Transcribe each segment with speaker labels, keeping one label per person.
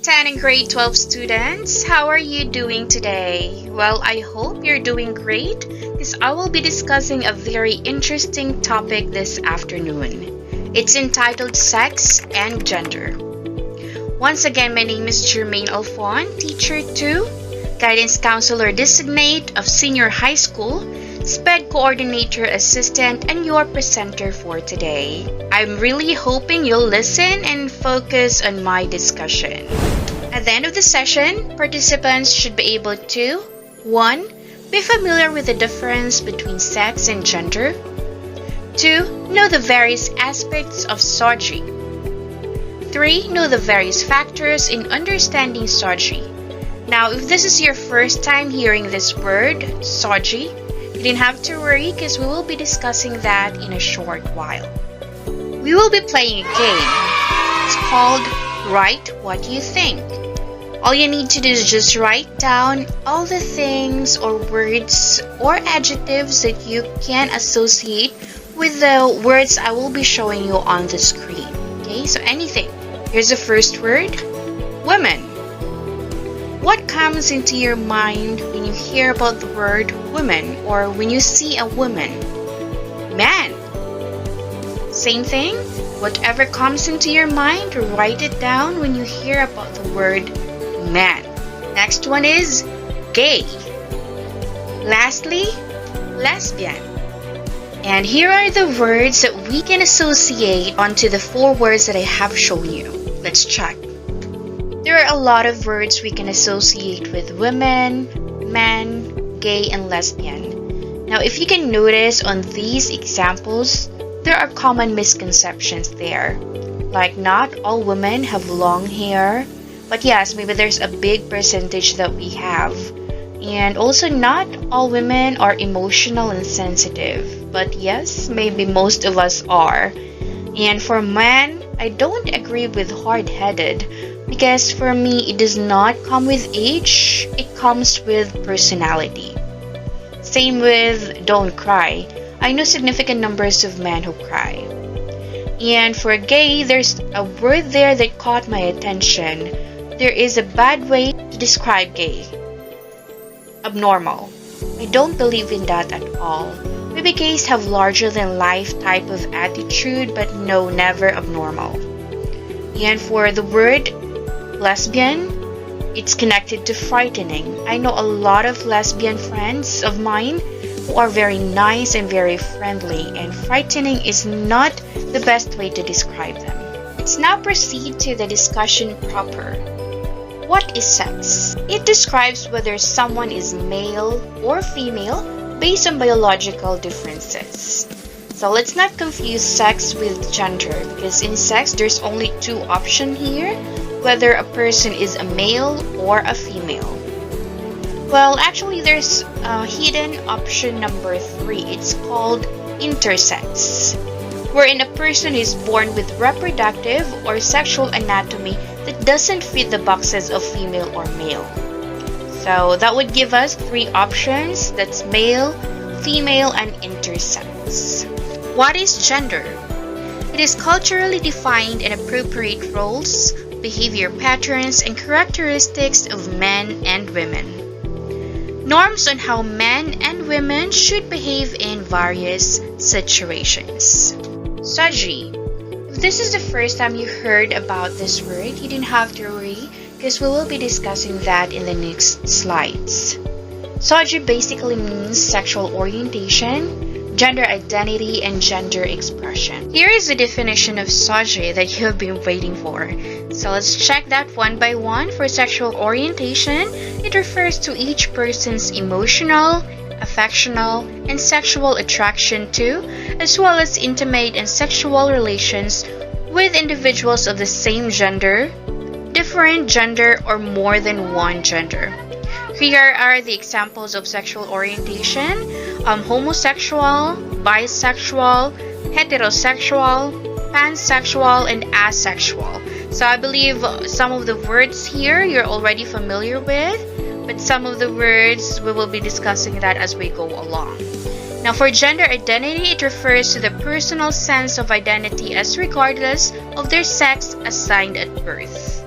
Speaker 1: 10 and grade 12 students, how are you doing today? Well, I hope you're doing great because I will be discussing a very interesting topic this afternoon. It's entitled Sex and Gender. Once again, my name is Jermaine Alfon, Teacher 2, Guidance Counselor Designate of Senior High School, SPED Coordinator Assistant, and your presenter for today. I'm really hoping you'll listen and focus on my discussion. At the end of the session, participants should be able to 1. Be familiar with the difference between sex and gender. 2. Know the various aspects of SOGI. 3. Know the various factors in understanding SOGI. Now, if this is your first time hearing this word, SOGI, you didn't have to worry because we will be discussing that in a short while. We will be playing a game. It's called Write What You Think. All you need to do is just write down all the things or words or adjectives that you can associate with the words I will be showing you on the screen. Okay, so anything. Here's the first word, women. What comes into your mind when you hear about the word woman or when you see a woman? Man. Same thing. Whatever comes into your mind, write it down when you hear about the word man. Next one is gay. Lastly, lesbian. And here are the words that we can associate onto the 4 words that I have shown you. Let's check. There are a lot of words we can associate with women, men, gay, and lesbian. Now, if you can notice on these examples, there are common misconceptions there. Like not all women have long hair, but yes, maybe there's a big percentage that we have. And also not all women are emotional and sensitive, but yes, maybe most of us are. And for men, I don't agree with hard-headed because for me, it does not come with age, it comes with personality. Same with don't cry. I know significant numbers of men who cry. And for gay, there's a word there that caught my attention. There is a bad way to describe gay. Abnormal. I don't believe in that at all. Maybe gays have larger than life type of attitude, but no, never abnormal. And for the word lesbian, it's connected to frightening. I know a lot of lesbian friends of mine who are very nice and very friendly, and frightening is not the best way to describe them. Let's now proceed to the discussion proper. What is sex? It describes whether someone is male or female based on biological differences. So let's not confuse sex with gender, because in sex there's only 2 options here, whether a person is a male or a female. Well, actually there's a hidden option number 3. It's called intersex, wherein a person is born with reproductive or sexual anatomy that doesn't fit the boxes of female or male. So that would give us 3 options. That's male, female, and intersex. What is gender? It is culturally defined and appropriate roles, behavior patterns, and characteristics of men and women. Norms on how men and women should behave in various situations. SOGI. If this is the first time you heard about this word, you didn't have to worry because we will be discussing that in the next slides. SOGI basically means sexual orientation, gender identity, and gender expression. Here is the definition of SOGI that you have been waiting for. So let's check that one by one. For sexual orientation, it refers to each person's emotional, affectional, and sexual attraction to, as well as intimate and sexual relations with individuals of the same gender, different gender, or more than one gender. Here are the examples of sexual orientation: homosexual, bisexual, heterosexual, pansexual, and asexual. So I believe some of the words here you're already familiar with, but some of the words we will be discussing that as we go along. Now for gender identity, it refers to the personal sense of identity as regardless of their sex assigned at birth.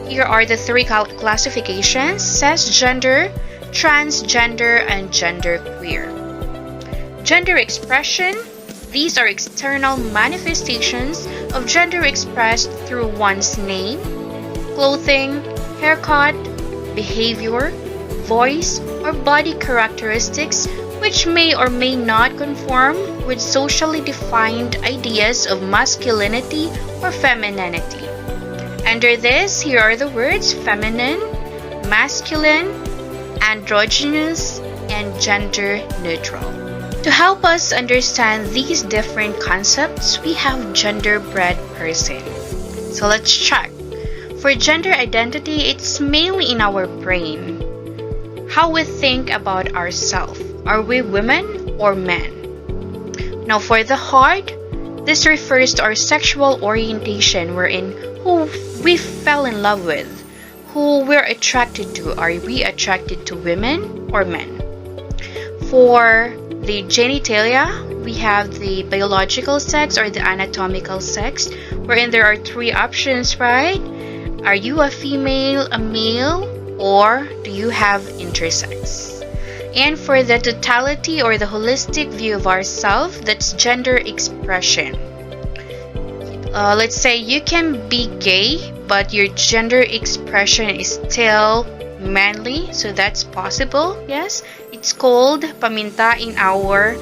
Speaker 1: Here are the three classifications: cisgender, transgender, and genderqueer. Gender expression. These are external manifestations of gender expressed through one's name, clothing, haircut, behavior, voice, or body characteristics which may or may not conform with socially defined ideas of masculinity or femininity. Under this, here are the words feminine, masculine, androgynous, and gender neutral. To help us understand these different concepts, we have genderbread person. So let's check. For gender identity, it's mainly in our brain. How we think about ourselves. Are we women or men? Now for the heart, this refers to our sexual orientation wherein who we fell in love with, who we're attracted to. Are we attracted to women or men? For the genitalia, we have the biological sex or the anatomical sex, wherein there are three options, right? Are you a female, a male, or do you have intersex? And for the totality or the holistic view of ourselves, that's gender expression. Let's say you can be gay, but your gender expression is still manly, so that's possible. Yes, it's called paminta in our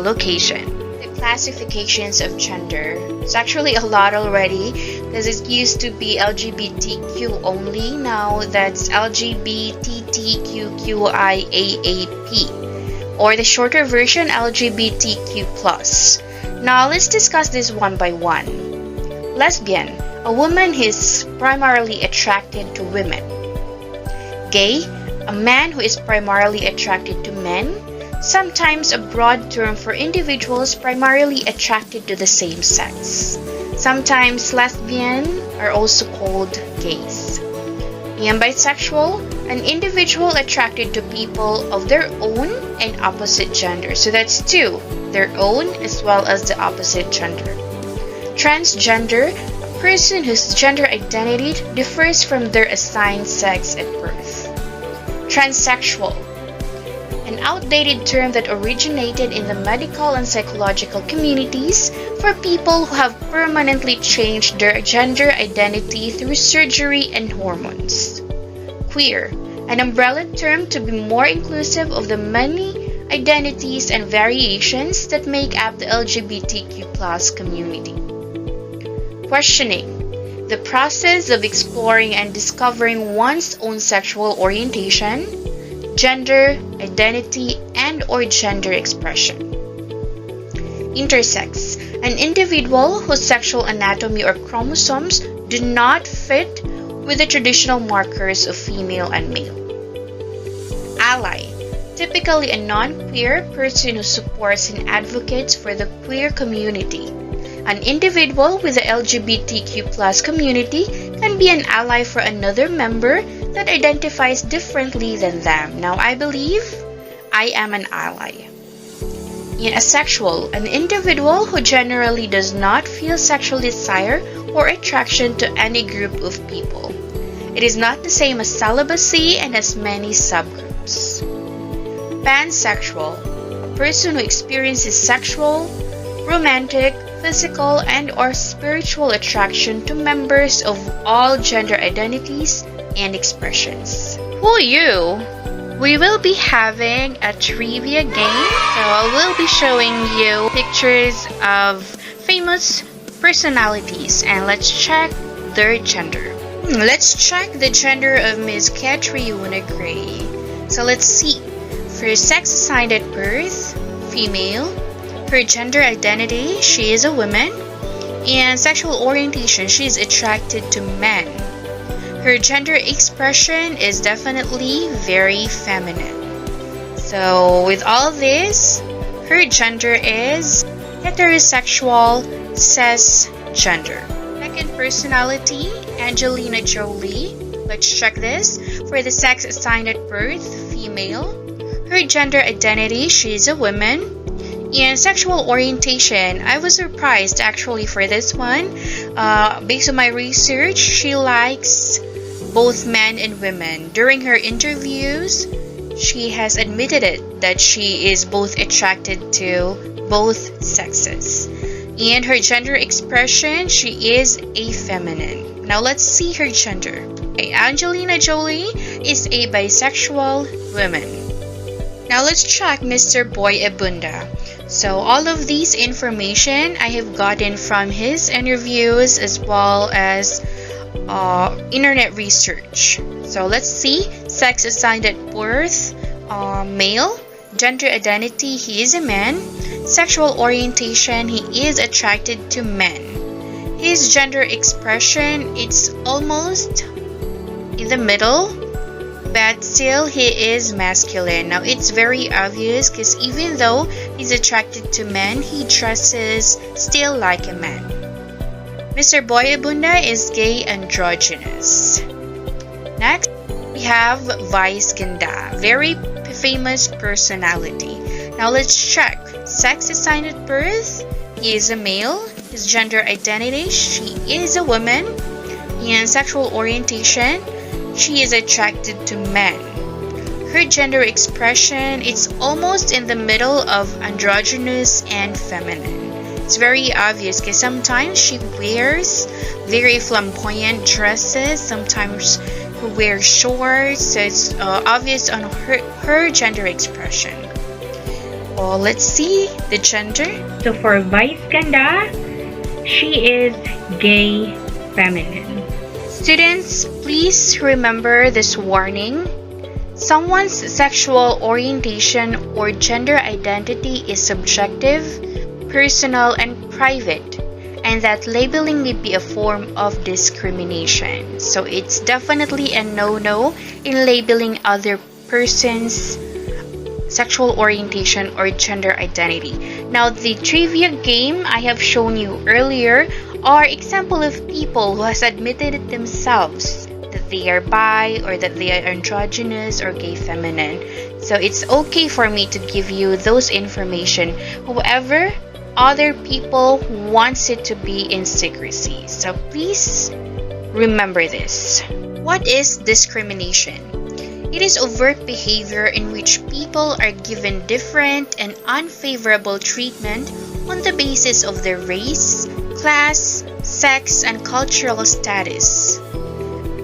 Speaker 1: location. The classifications of gender, it's actually a lot already because it used to be LGBTQ only. Now that's LGBTQQIAAP, or the shorter version LGBTQ+. Now let's discuss this one by one. Lesbian, a woman who is primarily attracted to women. Gay, a man who is primarily attracted to men, sometimes a broad term for individuals primarily attracted to the same sex. Sometimes lesbian are also called gays. And bisexual, an individual attracted to people of their own and opposite gender. So that's two, their own as well as the opposite gender. Transgender, a person whose gender identity differs from their assigned sex at birth. Transsexual, an outdated term that originated in the medical and psychological communities for people who have permanently changed their gender identity through surgery and hormones. Queer, an umbrella term to be more inclusive of the many identities and variations that make up the LGBTQ+ community. Questioning, the process of exploring and discovering one's own sexual orientation, gender, identity, and/or gender expression. Intersex, an individual whose sexual anatomy or chromosomes do not fit with the traditional markers of female and male. Ally, typically a non-queer person who supports and advocates for the queer community. An individual with the LGBTQ+ community can be an ally for another member that identifies differently than them. Now, I believe I am an ally. In asexual, an individual who generally does not feel sexual desire or attraction to any group of people. It is not the same as celibacy and has many subgroups. Pansexual, a person who experiences sexual, romantic, physical, and/or spiritual attraction to members of all gender identities and expressions. Who are you? We will be having a trivia game, so I will be showing you pictures of famous personalities and let's check their gender. Let's check the gender of Miss Catriona Gray. So let's see. For sex assigned at birth, female. Her gender identity, she is a woman. And sexual orientation, she is attracted to men. Her gender expression is definitely very feminine. So with all this, her gender is heterosexual cisgender. Second personality, Angelina Jolie. Let's check this. For the sex assigned at birth, female. Her gender identity, she is a woman. And sexual orientation, I was surprised actually for this one. Based on my research, she likes both men and women. During her interviews, she has admitted it that she is both attracted to both sexes. And her gender expression, she is a feminine. Now let's see her gender. Okay, Angelina Jolie is a bisexual woman. Now let's check Mr. Boy Abunda. So all of these information I have gotten from his interviews as well as internet research. So let's see. Sex assigned at birth, male. Gender identity, he is a man. Sexual orientation, he is attracted to men. His gender expression, it's almost in the middle, but still he is masculine. Now it's very obvious because even though he's attracted to men, he dresses still like a man. Mr. Boy Abunda is gay androgynous. Next, we have Vice Ganda, very famous personality. Now let's check. Sex assigned at birth, he is a male. His gender identity, she is a woman. And sexual orientation, she is attracted to men. Her gender expression, it's almost in the middle of androgynous and feminine. It's very obvious because sometimes she wears very flamboyant dresses, sometimes she wears shorts, so it's obvious on her gender expression. Well, let's see the gender. So for Vice Ganda, she is gay feminine. Students, please remember this warning. Someone's sexual orientation or gender identity is subjective, personal, and private, and that labeling may be a form of discrimination. So it's definitely a no-no in labeling other person's sexual orientation or gender identity. Now, the trivia game I have shown you earlier are example of people who has admitted it themselves that they are bi or that they are androgynous or gay feminine. So it's okay for me to give you those information. However, other people wants it to be in secrecy. So please remember this. What is discrimination? It is overt behavior in which people are given different and unfavorable treatment on the basis of their race, class, sex, and cultural status.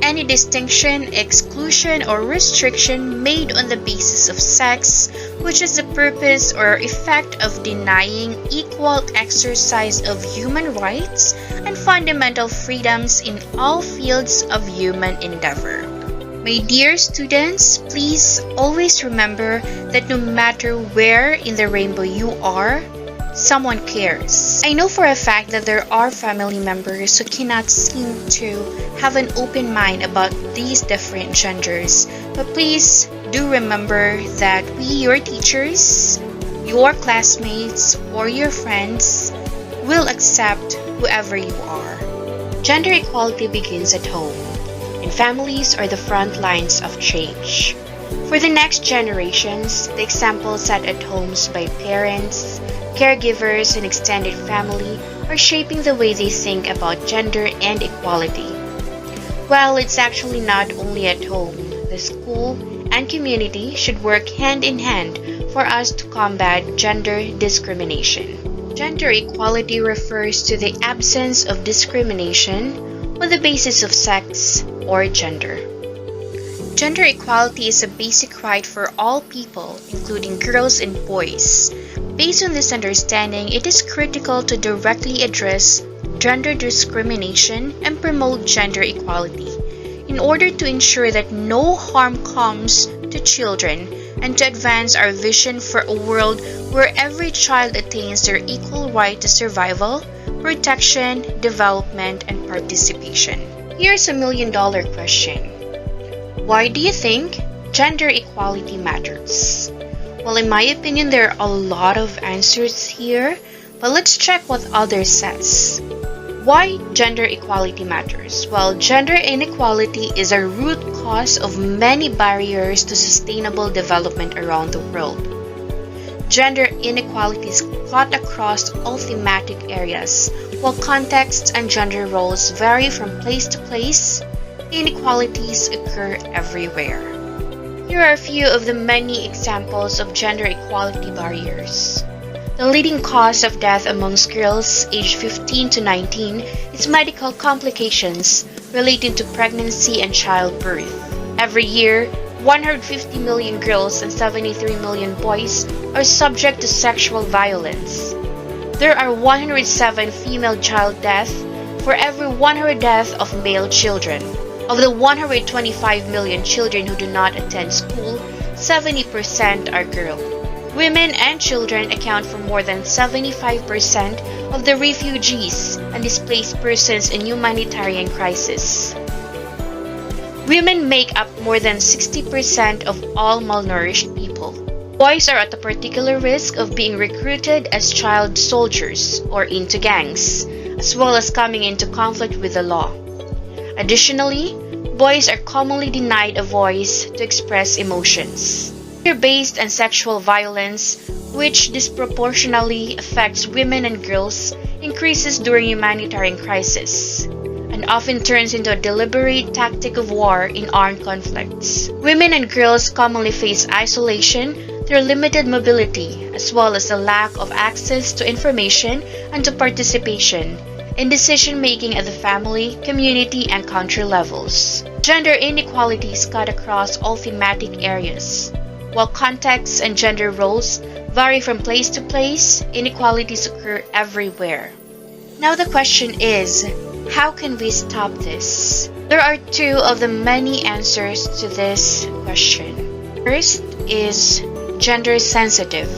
Speaker 1: Any distinction, exclusion, or restriction made on the basis of sex, which is the purpose or effect of denying equal exercise of human rights and fundamental freedoms in all fields of human endeavor. My dear students, please always remember that no matter where in the rainbow you are, someone cares. I know for a fact that there are family members who cannot seem to have an open mind about these different genders, but please do remember that we, your teachers, your classmates, or your friends will accept whoever you are. Gender equality begins at home, and families are the front lines of change. For the next generations, the example set at homes by parents, caregivers, and extended family are shaping the way they think about gender and equality. Well, it's actually not only at home. The school and community should work hand in hand for us to combat gender discrimination. Gender equality refers to the absence of discrimination on the basis of sex or gender. Gender equality is a basic right for all people, including girls and boys. Based on this understanding, it is critical to directly address gender discrimination and promote gender equality in order to ensure that no harm comes to children and to advance our vision for a world where every child attains their equal right to survival, protection, development, and participation. Here's a million-dollar question. Why do you think gender equality matters? Well, in my opinion, there are a lot of answers here, but let's check what others says. Why gender equality matters? Well, gender inequality is a root cause of many barriers to sustainable development around the world. Gender inequalities cut across all thematic areas. While contexts and gender roles vary from place to place, inequalities occur everywhere. Here are a few of the many examples of gender equality barriers. The leading cause of death amongst girls aged 15 to 19 is medical complications relating to pregnancy and childbirth. Every year, 150 million girls and 73 million boys are subject to sexual violence. There are 107 female child deaths for every 100 deaths of male children. Of the 125 million children who do not attend school, 70% are girls. Women and children account for more than 75% of the refugees and displaced persons in humanitarian crisis. Women make up more than 60% of all malnourished people. Boys are at a particular risk of being recruited as child soldiers or into gangs, as well as coming into conflict with the law. Additionally, boys are commonly denied a voice to express emotions. Gender-based and sexual violence, which disproportionately affects women and girls, increases during humanitarian crisis and often turns into a deliberate tactic of war in armed conflicts. Women and girls commonly face isolation through limited mobility, as well as a lack of access to information and to participation in decision-making at the family, community, and country levels. Gender inequalities cut across all thematic areas. While contexts and gender roles vary from place to place, inequalities occur everywhere. Now the question is, how can we stop this? There are two of the many answers to this question. First is gender sensitive,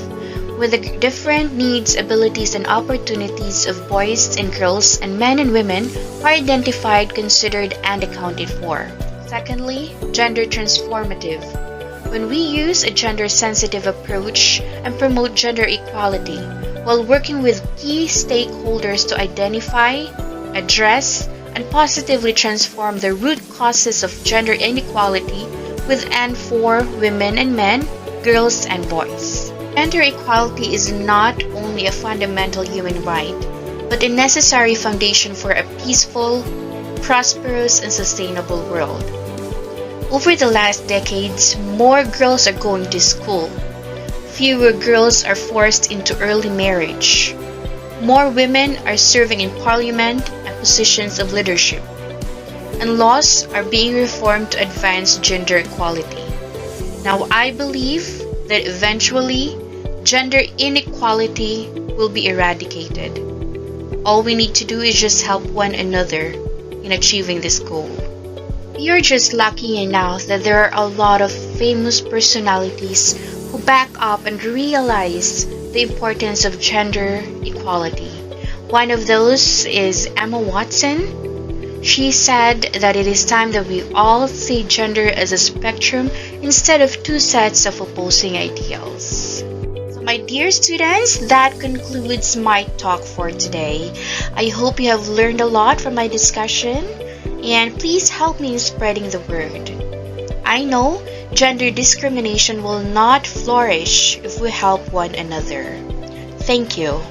Speaker 1: with the different needs, abilities, and opportunities of boys and girls and men and women are identified, considered, and accounted for. Secondly, gender transformative. When we use a gender-sensitive approach and promote gender equality while working with key stakeholders to identify, address, and positively transform the root causes of gender inequality with and for women and men, girls and boys. Gender equality is not only a fundamental human right, but a necessary foundation for a peaceful, prosperous, and sustainable world. Over the last decades, more girls are going to school. Fewer girls are forced into early marriage. More women are serving in parliament and positions of leadership. And laws are being reformed to advance gender equality. Now, I believe that eventually, gender inequality will be eradicated. All we need to do is just help one another in achieving this goal. You're just lucky enough that there are a lot of famous personalities who back up and realize the importance of gender equality. One of those is Emma Watson. She said that it is time that we all see gender as a spectrum instead of two sets of opposing ideals. So my dear students, that concludes my talk for today. I hope you have learned a lot from my discussion. And please help me in spreading the word. I know gender discrimination will not flourish if we help one another. Thank you.